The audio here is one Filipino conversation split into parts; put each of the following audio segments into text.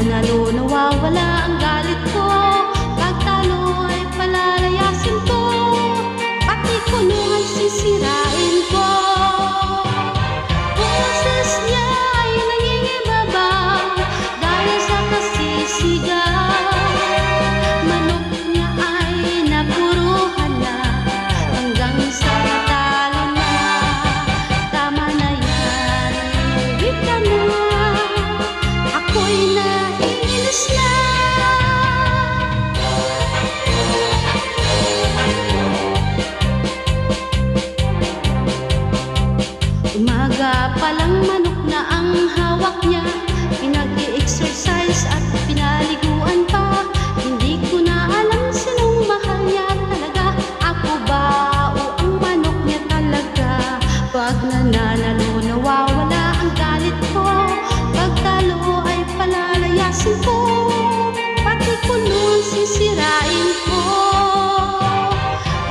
nananalo, nawawala ang galit ko. Pag talo ay palalayasin ko, pati kulungan sisirain ko. Boses niya ay nangingibabaw dahil sa kasisigaw. Manok niya ay napuruhan na hanggang sa natalo na. Tama na yan, uwi ka na, ako'y naiinis na. Umaga palang manok na ang hawak niya, pinag-i-exercise at pinaliguan pa. Hindi ko na alam sinong mahal niya talaga, ako ba o ang manok niya talaga. Pag nananalo, nawawala ang galit ko. Pag talo ay palalayasin ko, pati kulungan sisirain ko.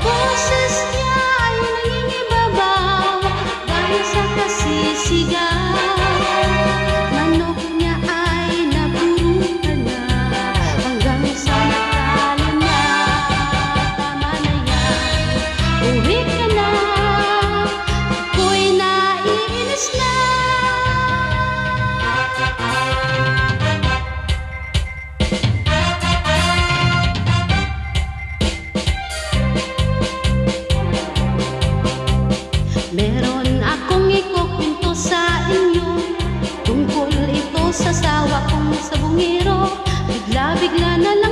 Boses niya ay nangingibabaw dahil sa kasisigaw. Manok niya ay napuruhan na hanggang sa natalo na. Tama na yan, uwi ka na, ako'y naiinis na. Meron akong ikukwento sa inyo, tungkol ito sa sawa kong sa bungero. Bigla-bigla na lang